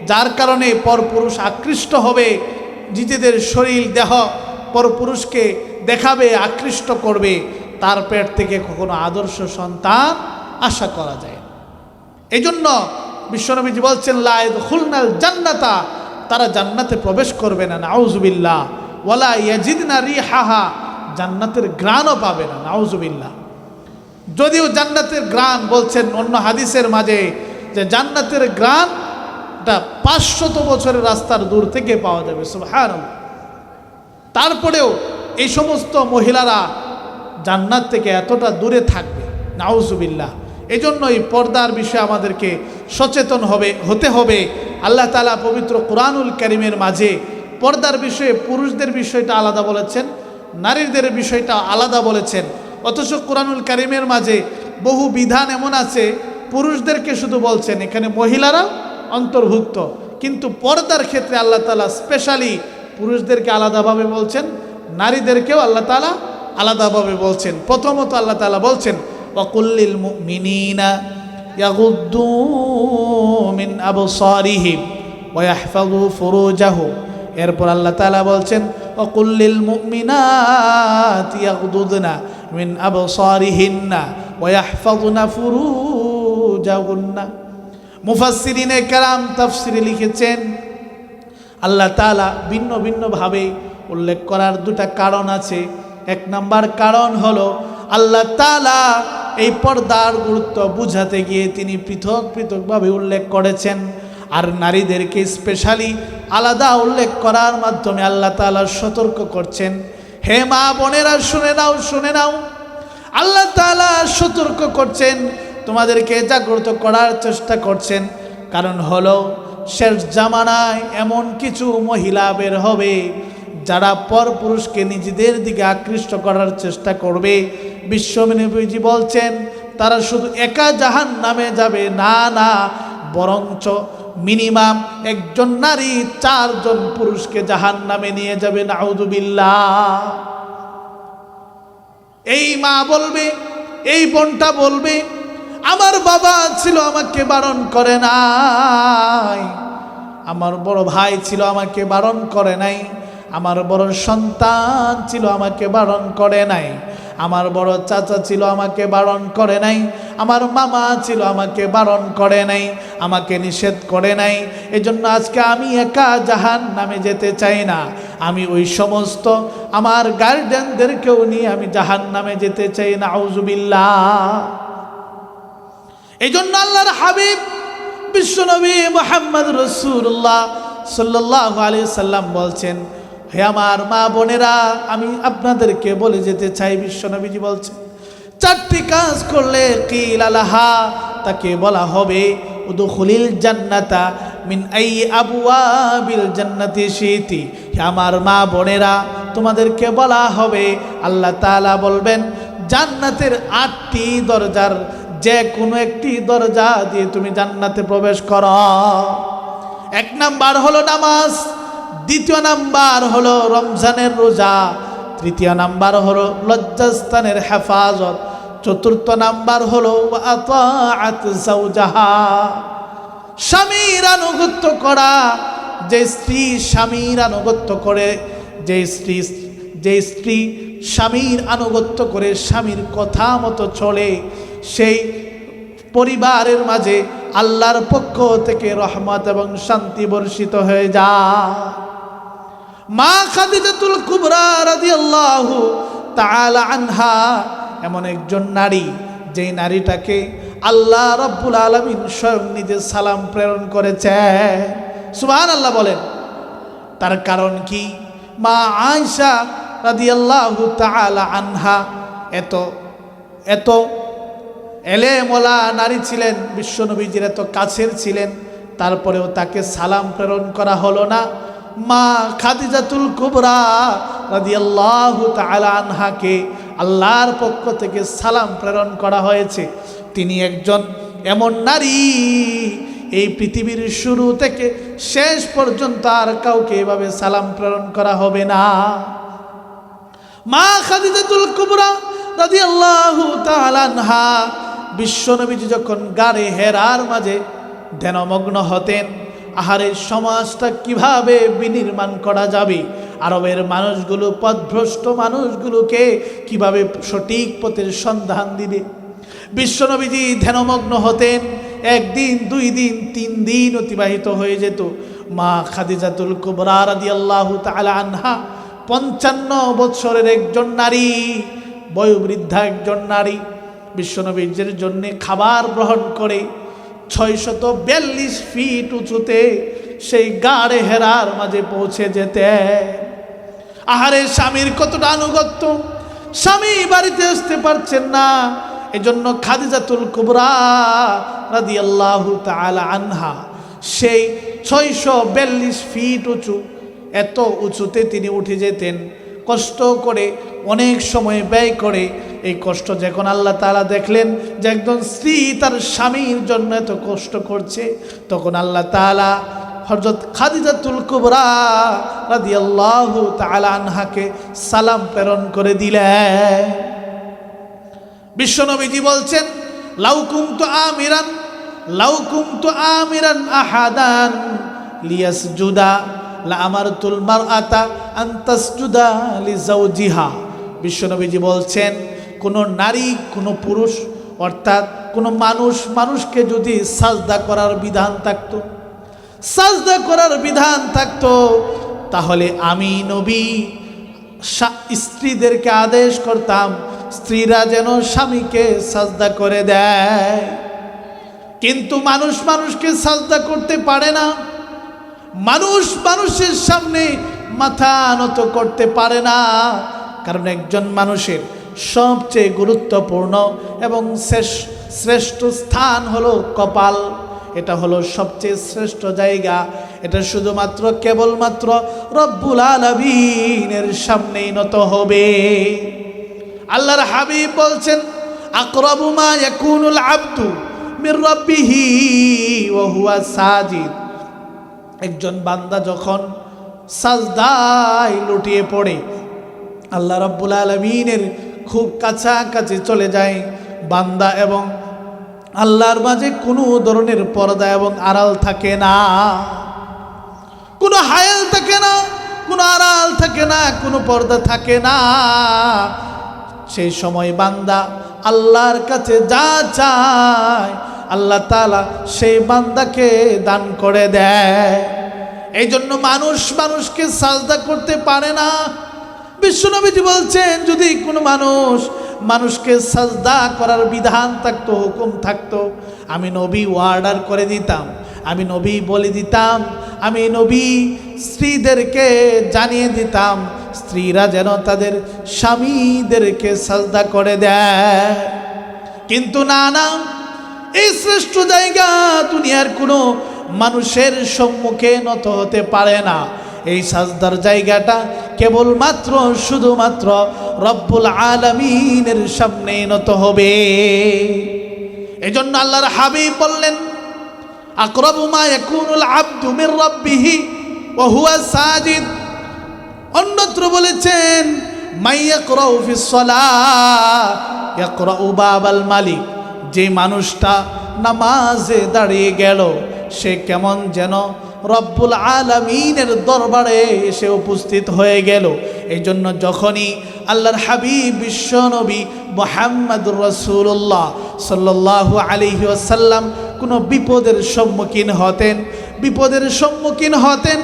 যার কারণে পরপুরুষ আকৃষ্ট হবে, নিজেদের শরীর দেহ পরপুরুষকে দেখাবে, আকৃষ্ট করবে। তার পেট থেকে কখনো আদর্শ সন্তান আশা করা যায়। এই জন্য বিশ্বনবীজি বলছেন, লা ইয়াদখুলনাল জান্নাতা, তারা জান্নাতে প্রবেশ করবে না, নাউযুবিল্লাহ, ওয়ালা ইয়াজিদনা রিহাহা, জান্নাতের ঘ্রাণও পাবে না, নাউযুবিল্লাহ। যদিও জান্নাতের ঘ্রাণ বলছেন অন্য হাদিসের মাঝে যে জান্নাতের ঘ্রাণটা 500 বছরের রাস্তার দূর থেকে পাওয়া যাবে, সুবহানাল্লাহ। তারপরেও এই সমস্ত মহিলারা জান্নাত থেকে এতটা দূরে থাকবে, নাউযুবিল্লাহ। এই জন্য এই পর্দার বিষয়ে আমাদেরকে সচেতন হতে হবে। আল্লাহ তাআলা পবিত্র কুরআনুল কারীমের মাঝে পর্দার বিষয়ে পুরুষদের বিষয়টা আলাদা বলেছেন, নারীদের বিষয়টা আলাদা বলেছেন। অথচ কুরআনুল কারীমের মাঝে বহু বিধান এমন আছে, পুরুষদেরকে শুধু বলছেন, এখানে মহিলারা অন্তর্ভুক্ত, কিন্তু পর্দার ক্ষেত্রে আল্লাহ তাআলা স্পেশালি পুরুষদেরকে আলাদাভাবে বলছেন, নারীদেরকেও আল্লাহ তাআলা আলাদাভাবে বলছেন। প্রথমত আল্লাহ তাআলা বলছেন, ওয়াকুল্লিল মুমিনিনা ইয়াগুদ্দু মিন আবসারিহিম ওয়া ইয়াহফাযু ফুরুজাহুম। এরপর আল্লাহ তাআলা বলছেন, ওয়াকুল্লিল মুমিনাতি ইয়াগুদুদনা মিন আবসারিহিন্না ওয়া ইয়াহফাযুনা ফুরুজাহুন্না। মুফাসসিরিনে কেরাম তাফসিরে লিখেছেন, আল্লাহ তাআলা ভিন্ন ভিন্নভাবে উল্লেখ করার 2টা কারণ আছে। 1 নাম্বার কারণ হলো আল্লাহ তাআলা এই পর্দার গুরুত্ব বুঝাতে গিয়ে তিনি পৃথক পৃথকভাবে উল্লেখ করেছেন। আর নারীদেরকে স্পেশালি আলাদা উল্লেখ করার মাধ্যমে আল্লাহ তাআলা সতর্ক করছেন, হে মা বোনেরা শুনে নাও, আল্লাহ তাআলা সতর্ক করছেন, তোমাদেরকে জাগ্রত করার চেষ্টা করছেন। কারণ হলো শেষ জামানায় এমন কিছু মহিলা বের হবে যারা পরপুরুষকে নিজেদের দিকে আকৃষ্ট করার চেষ্টা করবে। বিশ্বনবীজি বলছেন তারা শুধু একা জাহান্নামে যাবে না, বরঞ্চ মিনিমাম একজন নারী 4 জন পুরুষকে জাহান্নামে নিয়ে যাবে। নাউযুবিল্লাহ। এই মা বলবে, এই বোনটা বলবে, আমার বাবা ছিল আমাকে বারণ করে নাই, আমার বড় ভাই ছিল আমাকে বারণ করে নাই, আমার বড় সন্তান ছিল আমাকে বারণ করে নাই, আমার বড় চাচা ছিল আমাকে বারণ করে নাই, আমার মামা ছিল আমাকে বারণ করে নাই, আমাকে নিষেধ করে নাই। এজন্য আজকে আমি একা জাহান্নামে যেতে চাই না, আমি ওই সমস্ত আমার গার্ডিয়ানদেরকেও নিয়ে আমি জাহান্নামে যেতে চাই। নাউযুবিল্লাহ। এই জন্য আল্লাহর হাবিব বিশ্বনবী মুহাম্মদ রাসূলুল্লাহ সাল্লাল্লাহু আলাইহি সাল্লাম বলছেন, হে আমার মা বোনেরা, আমি আপনাদেরকে বলে যেতে চাই, বিশ্বনবীজি বলছেন 4টি কাজ করলে কিল আলাহা, তাকে বলা হবে উদখুলিল জান্নাতা মিন আই আবওয়াবিল জান্নাতি শিতি। হে আমার মা বোনেরা, তোমাদেরকে বলা হবে, আল্লাহ তাআলা বলবেন জান্নাতের 8টি দরজার যে কোনো একটি দরজা দিয়ে তুমি জান্নাতে প্রবেশ করো। 1 নাম্বার হলো নামাজ, 2য় নাম্বার হলো রমজানের রোজা, 3য় নাম্বার হলো লজ্জাস্থানের হেফাজত, 4র্থ নাম্বার হলো আতাআত যাওজাহা, স্বামীর আনুগত্য করা। যে স্ত্রী স্বামীর আনুগত্য করে, যে স্ত্রী স্বামীর আনুগত্য করে স্বামীর কথা মতো চলে, সেই পরিবারের মাঝে আল্লাহর পক্ষ থেকে রহমত এবং শান্তি বর্ষিত হয়ে যায়। মা খাদিজাতুল কুবরা রাদিয়াল্লাহু তাআলা আনহা এমন একজন নারী, যেই নারীটাকে আল্লাহ রাব্বুল আলামিন স্বয়ং নিজে সালাম প্রেরণ করেছে। সুবহানাল্লাহ বলেন। তার কারণ কি? মা আয়েশা রাদিয়াল্লাহু তাআলা আনহা এত এলেমওয়ালা নারী ছিলেন, বিশ্বনবীজির এত কাছের ছিলেন, তারপরেও তাকে সালাম প্রেরণ করা হলো না। মা খাদিজাতুল কুবরা রাদিয়াল্লাহু তাআলা আনহাকে আল্লাহর পক্ষ থেকে সালাম প্রেরণ করা হয়েছে। তিনি একজন এমন নারী, এই পৃথিবীর শুরু থেকে শেষ পর্যন্ত আর কাউকে এভাবে সালাম প্রেরণ করা হবে না। মা খাদিজাতুল কুবরা রাদিয়াল্লাহু তাআলা আনহা বিশ্বনবীজি যখন গাড়ে হেরার মাঝে ধ্যানমগ্ন হতেন, আহারে সমাজটা কিভাবে বিনির্মাণ করা যাবে, আরবের মানুষগুলো, পথভ্রষ্ট মানুষগুলোকে কিভাবে সঠিক পথের সন্ধান দিবে, বিশ্বনবীজি ধ্যানমগ্ন হতেন। 1 দিন 2 দিন 3 দিন অতিবাহিত হয়ে যেত। মা খাদিজাতুল কুবরা রাদিয়াল্লাহু তাআলা আনহা 55 বছরের একজন নারী, বয়োবৃদ্ধা একজন নারী, বিশ্বনবীর জন্য খাবার গ্রহণ করে 642 ফিট উঁচুতে সেই গাড়ে হেরার মাঝে পৌঁছে যেতে। আহারে স্বামীর কতটা আনুগত্য, স্বামী বাড়িতে আসতে পারছেন না, এজন্য খাদিজাতুল কুবরা রাদিয়াল্লাহু তাআলা আনহা সেই 642 ফিট উঁচু, এত উঁচুতে তিনি উঠে যেতেন কষ্ট করে, অনেক সময় ব্যয় করে। এই কষ্ট যখন আল্লাহ তাআলা দেখলেন যে একজন স্ত্রী তার স্বামীর জন্য এত কষ্ট করছে, তখন আল্লাহ তাআলা হযরত খাদিজাতুল কুবরা রাদিয়াল্লাহু তাআলা আনহাকে সালাম প্রেরণ করে দিলেন। বিশ্বনবীজি বলছেন, লাউ কুনতু আমিরান আহাদান লিয়াসজুদা লা আমারতুল মারআতা আন তাসজুদা লিজাওজিহা। বিশ্বনবীজি বলছেন, কোনো নারী, কোনো পুরুষ, অর্থাৎ কোনো মানুষকে যদি সাজদা করার বিধান থাকতো, তাহলে আমি নবী স্ত্রীদেরকে আদেশ করতাম স্ত্রীরা যেন স্বামীকে সাজদা করে দেয়, কিন্তু মানুষ মানুষকে সাজদা করতে পারে না। মানুষ মানুষের সামনে মাথা নত করতে পারে না, কারণ একজন মানুষের সবচেয়ে গুরুত্বপূর্ণ এবং শ্রেষ্ঠ স্থান হলো কপাল। এটা হলো সবচেয়ে শ্রেষ্ঠ জায়গা। এটা শুধুমাত্র কেবলমাত্র রব্বুল আলামিনের সামনেই নত হবে। আল্লাহর হাবিব বলছেন, আকরাবু মা ইয়াকুনুল আবদু মির রাব্বিহি ওয়া হুয়া সাজিদ। একজন বান্দা যখন সাজদায় লুটিয়ে পড়ে, আল্লাহ রাব্বুল আলামিনের খুব কাছাকাছি চলে যায়। বান্দা এবং আল্লাহর মাঝে কোনো ধরনের পর্দা এবং আড়াল থাকে না, কোনো হায়াল থাকে না, কোনো আড়াল থাকে না, কোনো পর্দা থাকে না। সেই সময় বান্দা আল্লাহর কাছে যা চায় আল্লাহ তাআলা সেই বান্দাকে দান করে দেয়। এই জন্য মানুষ মানুষকে সাজদা করতে পারে না। বিশ্বনবীজি বলছেন, যদি কোনো মানুষকে সাজদা করার বিধান থাকতো, হুকুম থাকতো, আমি নবী অর্ডার করে দিতাম, আমি নবী বলে দিতাম, আমি নবী স্ত্রীদেরকে জানিয়ে দিতাম স্ত্রীরা যেন তাদের স্বামীদেরকে সাজদা করে দেয়। কিন্তু না, এই শ্রেষ্ঠ জায়গা দুনিয়ার কোনো মানুষের সম্মুখে নত হতে পারে না। এই সাজদার জায়গাটা কেবলমাত্র শুধুমাত্র রব্বুল আলামিনের সামনে নত হবে। এজন্য আল্লাহর হাবিব বললেন, আকরাবু মা ইয়াকুনুল আবদু মির রাব্বিহি ওয়া হুয়া সাজিদ। অন্যত্র বলেছেন, মান ইয়াকরাউ ফিস সালাহ ইয়াকরাউ বাবাল মালিক। যে মানুষটা নামাজে দাঁড়িয়ে গেল, সে কেমন যেন রব্বুল আলামিনের দরবারে এসে উপস্থিত হয়ে গেল। এই জন্য যখনই আল্লাহর হাবিব বিশ্বনবী মুহাম্মদুর রাসূলুল্লাহ সাল্লাল্লাহু আলাইহি ওয়াসাল্লাম কোনো বিপদের সম্মুখীন হতেন,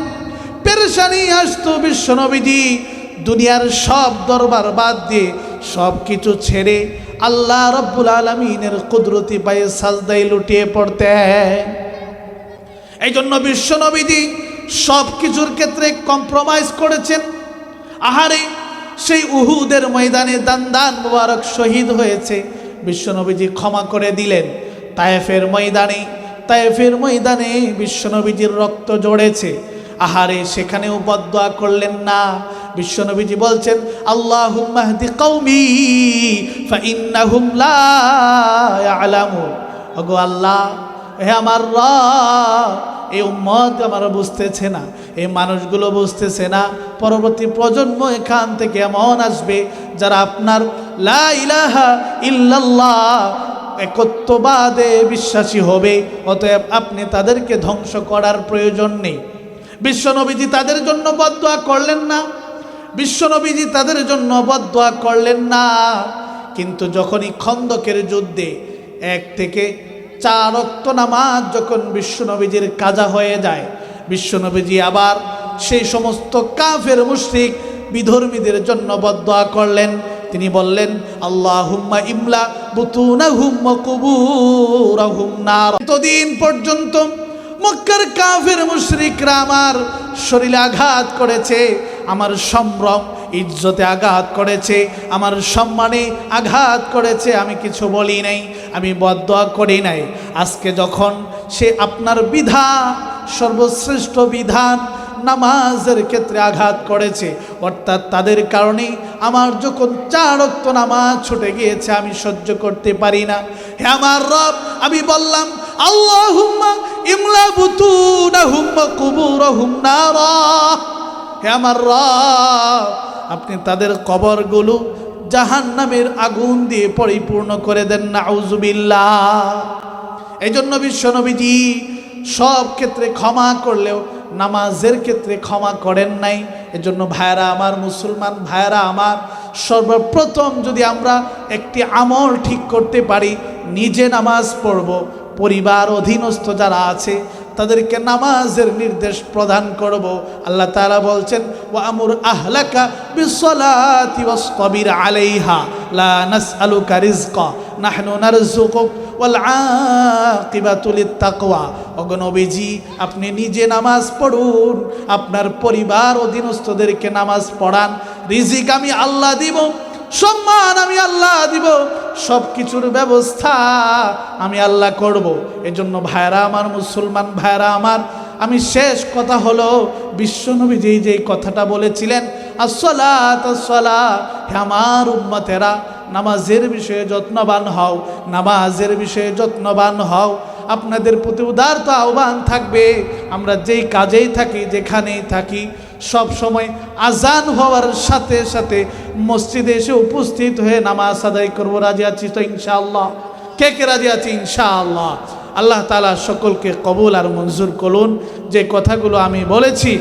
পেরেশানি আসতো, বিশ্বনবীজি দুনিয়ার সব দরবার বাদ দিয়ে সব কিছু ছেড়ে আল্লাহ রব্বুল আলামিনের কুদরতি পায়ে সাজদায় লুটিয়ে পড়তেন। এই জন্য বিশ্বনবীজি সব কিছুর ক্ষেত্রে কম্প্রোমাইজ করেছেন। আহারে, সেই উহুদের ময়দানে দান মুবারক শহীদ হয়েছে, বিশ্বনবীজি ক্ষমা করে দিলেন। তায়েফের ময়দানে বিশ্বনবীজির রক্ত ঝরেছে, আহারে, সেখানেও বদদুয়া করলেন না। বিশ্বনবীজি বলছেন, আল্লাহুম্মা হদি কওমি ফাইন্নাহুম লা ইয়ালামুন। ওগো আল্লাহ, হে আমার রব, এই উম্মত আমার বুঝতেছে না, এই মানুষগুলো বুঝতেছে না। পরবর্তী প্রজন্ম এখান থেকে এমন আসবে যারা আপনার লা ইলাহা ইল্লাল্লাহ একত্ববাদে বিশ্বাসী হবে, অতএব আপনি তাদেরকে ধ্বংস করার প্রয়োজন নেই। বিশ্বনবীজি তাদের জন্য বদদুয়া করলেন না। কিন্তু যখনই খন্দকের যুদ্ধে 1 থেকে 4 ওয়াক্ত নামাজ যখন বিশ্বনবীজির কাজা হয়ে যায়, বিশ্বনবীজি আবার সেই সমস্ত কাফের মুশরিক বিধর্মীদের জন্য বদদুয়া করলেন। তিনি বললেন, আল্লাহুম্মা ইমলা বুতুনাহুম ওয়া কুবুরাহুম নার। এতদিন পর্যন্ত মক্কার কাফের মুশরিকরা আমার শরীরে আঘাত করেছে, আমার সম্ভ্রম ইজ্জতে আঘাত করেছে, আমার সম্মানে আঘাত করেছে, আমি কিছু বলি নাই, আমি বদদুয়া করি নাই। আজকে যখন সে আপনার বিধান, সর্বশ্রেষ্ঠ বিধান নামাজের ক্ষেত্রে আঘাত করেছে, অর্থাৎ তাদের কারণে আমার যখন 4 ওয়াক্ত নামাজ ছুটে গিয়েছে, আমি সহ্য করতে পারি না। হে আমার রব, আমি বললাম, আল্লাহুম্মা ইমলা বুতুনাহুম ওয়া কুবুরহুম নারা। হে আমার রব, আপনি তাদের কবরগুলো জাহান্নামের আগুন দিয়ে পরিপূর্ণ করে দেন, নাউযুবিল্লাহ। এই জন্য বিশ্বনবীজি সব ক্ষেত্রে ক্ষমা করলেও নামাজের ক্ষেত্রে ক্ষমা করেন নাই। এজন্য ভাইরা আমার, মুসলমান ভাইরা আমার, সর্বপ্রথম যদি আমরা একটি আমল ঠিক করতে পারি, নিজে নামাজ পড়ব, পরিবার অধীনস্থ যারা আছে তাদেরকে নামাজের নির্দেশ প্রদান করব। আল্লাহ তাআলা বলছেন ওয়ামুর আহলাকা বিসসালাতি ওয়াসতাবির আলাইহা লা নাসআলুকা রিজকা নাহনু নারযুকুক ওয়াল আকিবাতু লিত্তাকওয়া। ওগো নবীজি, আপনি নিজে নামাজ পড়ুন, আপনার পরিবার অধীনস্থদেরকে নামাজ পড়ান। রিজিক আমি আল্লাহ দিব, সম্মান আমি আল্লাহ দিব, সব কিছুর ব্যবস্থা আমি আল্লাহ করব। এজন্য ভাইরা আমার, মুসলমান ভাইরা আমার, আমি শেষ কথা হলো বিশ্বনবী যেই কথাটা বলেছিলেন আসসালাত আসসালাত, হে আমার উম্মতেরা নামাজের বিষয়ে যত্নবান হও, নামাজের বিষয়ে যত্নবান হও। আপনাদের প্রতি উদারত আহ্বান থাকবে, আমরা যেই কাজেই থাকি, যেখানেই থাকি, সব সময় আজান হওয়ার সাথে সাথে মসজিদে এসে উপস্থিত হয়ে নামাজ আদায় করবো। রাজি আছি তো ইনশাআল্লাহ? কে কে রাজি আছি ইনশাআল্লাহ? আল্লাহ তাআলা সকলকে কবুল আর মঞ্জুর করুন। যে কথাগুলো আমি বলেছি